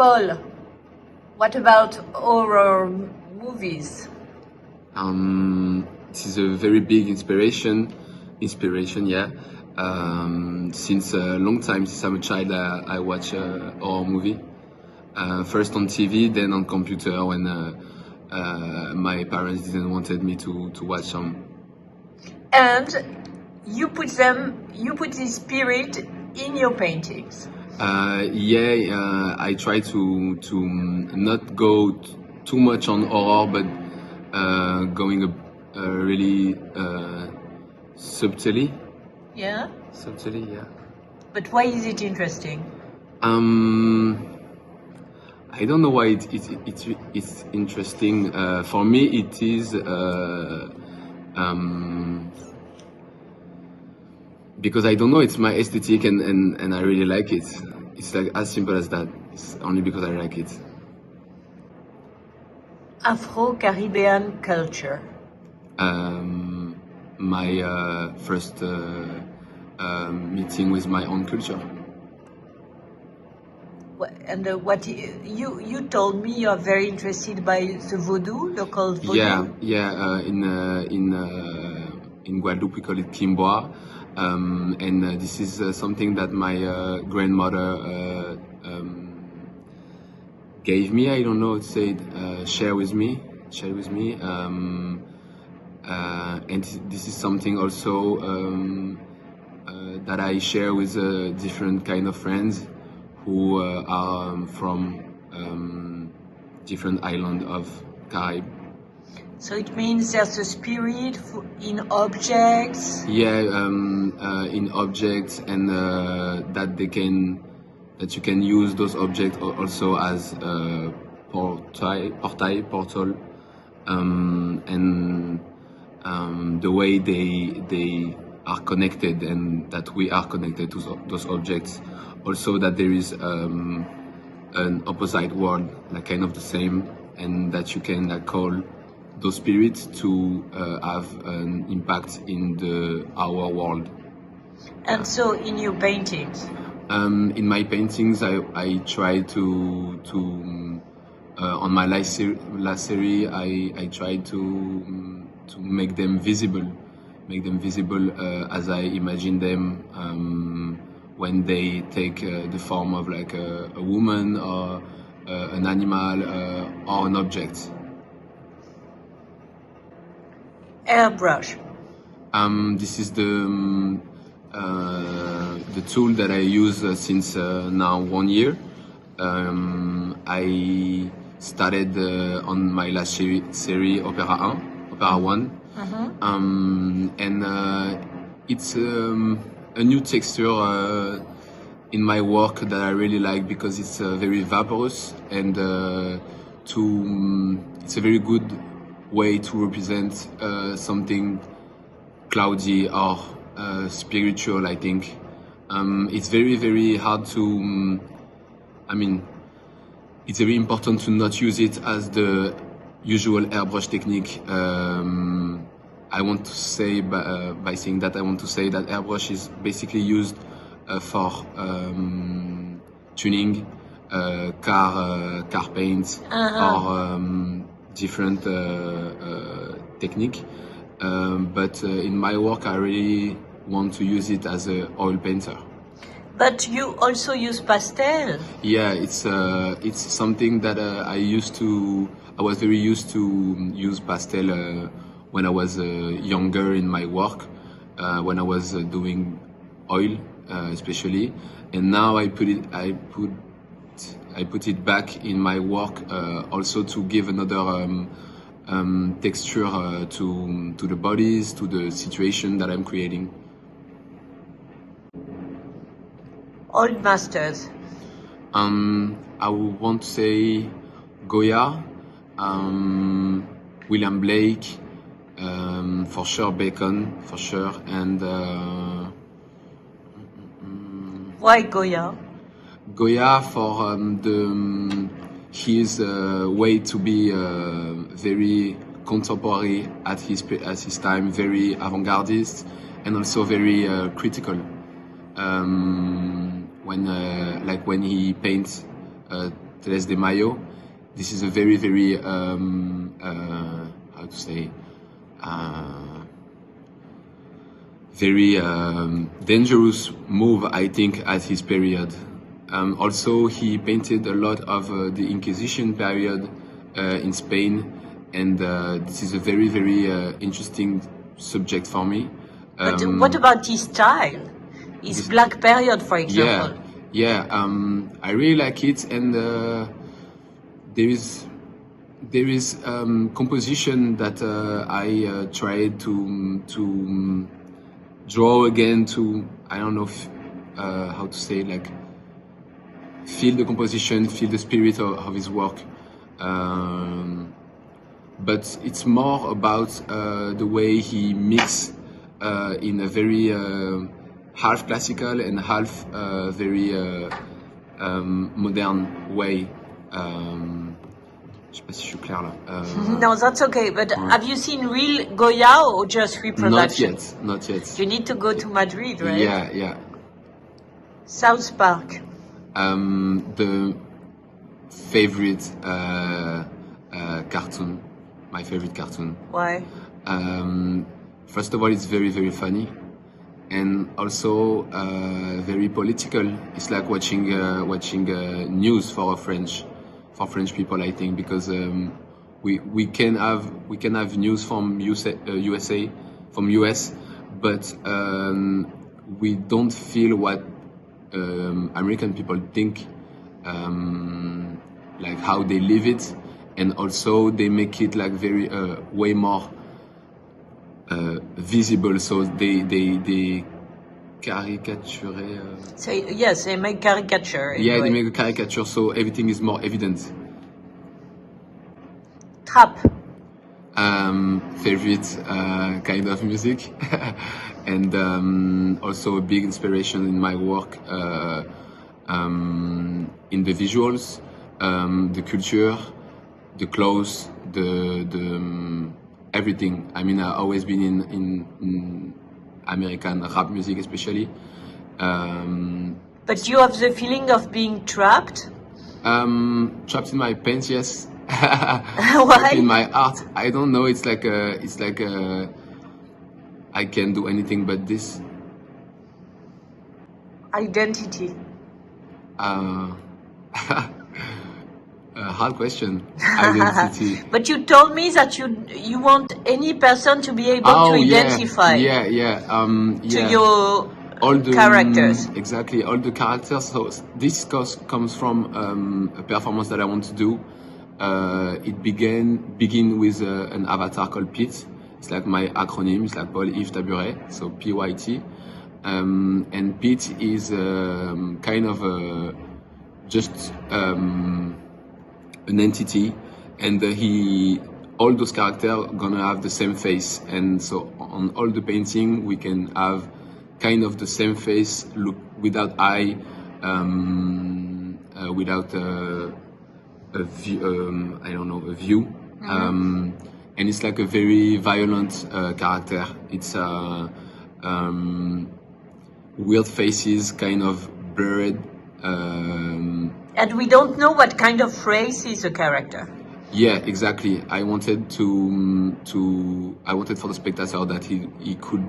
Paul, what about horror movies? This is a very big inspiration, yeah. Since a long time, since I'm a child, I watch horror movie. First on TV, then on computer when my parents didn't wanted me to watch some. And you put this spirit in your paintings. I try to not go too much on horror, but going really subtly. Yeah. Subtly, yeah. But why is it interesting? I don't know why it's interesting. For me, it is because I don't know. It's my aesthetic, and I really like it. It's like as simple as that. It's only because I like it. Afro-Carribean culture. My first meeting with my own culture. And what you told me, you are very interested by the voodoo, local voodoo. In Guadeloupe we call it Kimboa, and this is something that my grandmother gave me. I don't know, share with me, and this is something also that I share with different kind of friends who are from different islands of Caribbean. So it means there's a spirit in objects. Yeah, in objects, and that you can use those objects also as portal, and the way they are connected, and that we are connected to those objects. Also that there is an opposite world, like kind of the same, and that you can call those spirits to have an impact in our world. And so in your paintings? In my paintings, I try to on my last series, I try to make them visible, as I imagine them. When they take the form of like a woman or an animal or an object. Airbrush. This is the tool that I use since now 1 year. I started on my last series, Opera 1. And it's a new texture in my work that I really like, because it's very vaporous, and it's a very good way to represent something cloudy or spiritual, I think. It's very, very hard to, it's very important to not use it as the usual airbrush technique. I want to say, by saying that, I want to say that airbrush is basically used for tuning car paints or different technique. But in my work, I really want to use it as an oil painter. But you also use pastel. Yeah, it's something that I was very used to use pastel when I was younger in my work, when I was doing oil especially, and now I put it back in my work also to give another texture to the bodies, to the situation that I'm creating. Old masters. I want to say Goya, William Blake, for sure Bacon, for sure, and why Goya? Goya for his way to be very contemporary at his time, very avant-gardist, and also very critical. When he paints Teles de Mayo. This is a very, very, how to say, very dangerous move, I think, at his period. Also, he painted a lot of the Inquisition period in Spain, and this is a very, very interesting subject for me. But what about his style? His black period, for example. Yeah, I really like it, and there is composition that I tried to draw again, to, I don't know how to say, like, feel the composition, feel the spirit of his work. But it's more about the way he mixes in a very half classical and half very modern way. Je sais pas si je suis clair là. No, that's okay. But have you seen real Goya or just reproduction? Not yet. You need to go to Madrid, right? Yeah. South Park. The favorite cartoon. My favorite cartoon. Why? First of all, it's very, very funny, and also very political. It's like watching news for French people, I think, because we can have news from USA, from US, but we don't feel what American people think, like how they live it, and also they make it like very way more visible, so they caricature. So yes, they make caricature. Yeah, they make a caricature, so everything is more evident. Trap. Favorite kind of music, and also a big inspiration in my work, in the visuals, the culture, the clothes, the everything. I mean, I've always been in American rap music, especially. But you have the feeling of being trapped? Trapped in my pants, yes. Why? In my art, I don't know. It's like I can do anything but this. Identity. Hard question. Identity. But you told me that you want any person to be able to identify. Yeah. To your all the characters. Exactly, all the characters. So this comes from a performance that I want to do. It begin with an avatar called Pete. It's like my acronym. It's like Pol Taburet, so PYT. And Pete is kind of just an entity, and all those characters gonna have the same face, and so on all the painting we can have kind of the same face, look without eye, without a view, I don't know, a view. And it's like a very violent character. It's weird faces, kind of blurred. And we don't know what kind of race is a character. Yeah, exactly. I wanted I wanted for the spectator that he could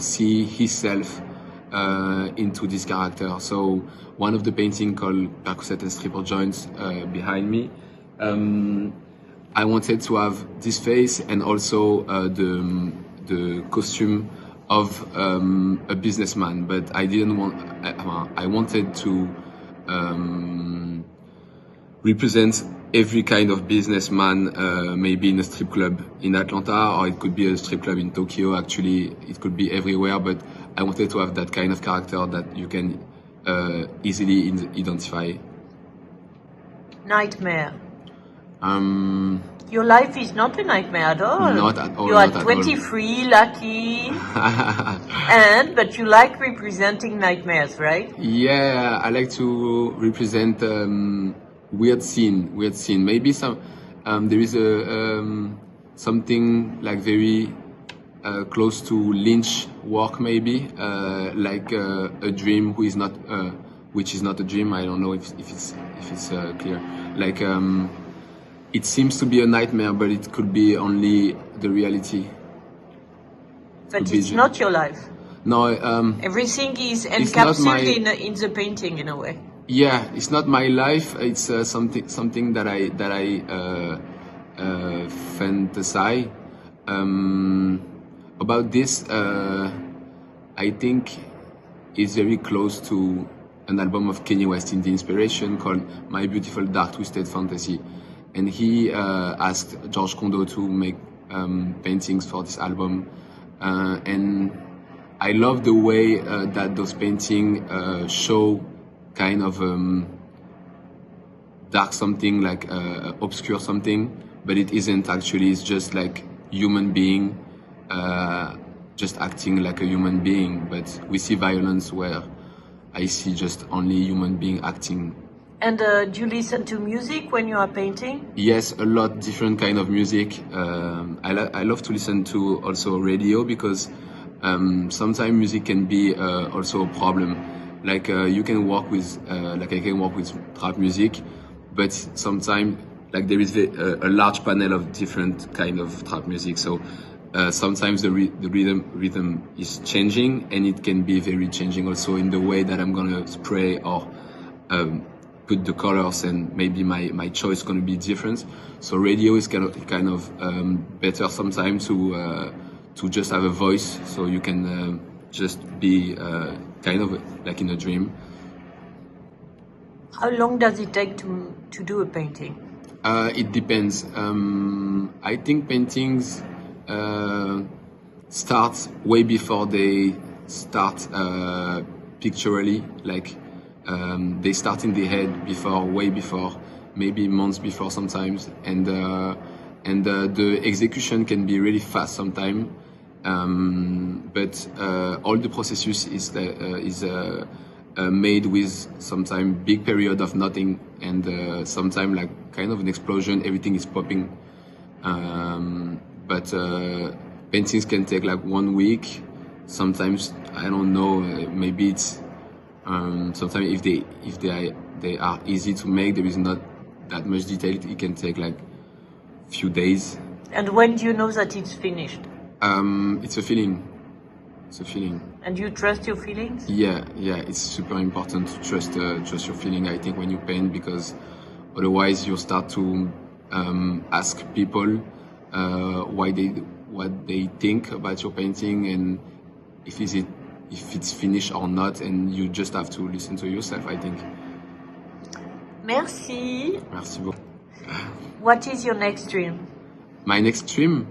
see himself into this character. So one of the painting called Percusset and Stripper Joints behind me, I wanted to have this face and also the costume of a businessman, but I didn't want. I wanted to represent every kind of businessman, maybe in a strip club in Atlanta, or it could be a strip club in Tokyo. Actually, it could be everywhere, but I wanted to have that kind of character that you can easily identify. Nightmare. Your life is not a nightmare at all. Not at all. You are 23, lucky, but you like representing nightmares, right? Yeah, I like to represent weird scene. Maybe some there is a something like very close to Lynch work, maybe like a dream who is not which is not a dream. I don't know if it's clear. Like it seems to be a nightmare, but it could be only the reality. But it's not your life. No, Everything is it's not encapsulated in the painting in a way. yeah, it's not my life. It's something that I fantasize about this. I think is very close to an album of Kanye West in the inspiration called My Beautiful Dark Twisted Fantasy, and he asked George Kondo to make paintings for this album, and I love the way that those paintings show kind of dark something, like obscure something, but it isn't actually. It's just like human being just acting like a human being, but we see violence where I see just only human being acting. And do you listen to music when you are painting? Yes, a lot different kind of music. I love to listen to also radio, because sometimes music can be also a problem. Like you can work with, like I can work with trap music, but sometimes like there is a large panel of different kind of trap music. So sometimes the rhythm is changing, and it can be very changing also in the way that I'm gonna spray or put the colors, and maybe my choice is gonna be different. So radio is kind of better sometimes to just have a voice, so you can just be kind of like in a dream. How long does it take to do a painting? It depends. I think paintings start way before they start pictorially. Like they start in the head way before, maybe months before sometimes, and the execution can be really fast sometimes. But all the processes is made with sometimes big period of nothing, and sometimes like kind of an explosion. Everything is popping. But paintings can take like 1 week. Sometimes I don't know. Maybe it's sometimes if they are easy to make, there is not that much detail. It can take like few days. And when do you know that it's finished? It's a feeling. It's a feeling. And you trust your feelings? Yeah. It's super important to trust your feeling, I think, when you paint, because otherwise you start to ask people what they think about your painting, and if it's finished or not, and you just have to listen to yourself, I think. Merci. Merci beaucoup. What is your next dream? My next dream?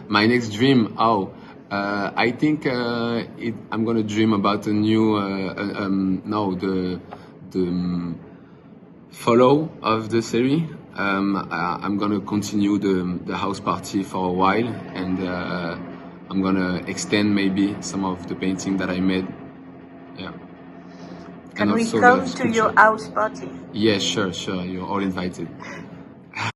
My next dream? I think I'm gonna dream about a new the follow of the series. I'm gonna continue the house party for a while, and I'm gonna extend maybe some of the painting that I made. Yeah. Can we come to your house party? Yeah, sure. You're all invited.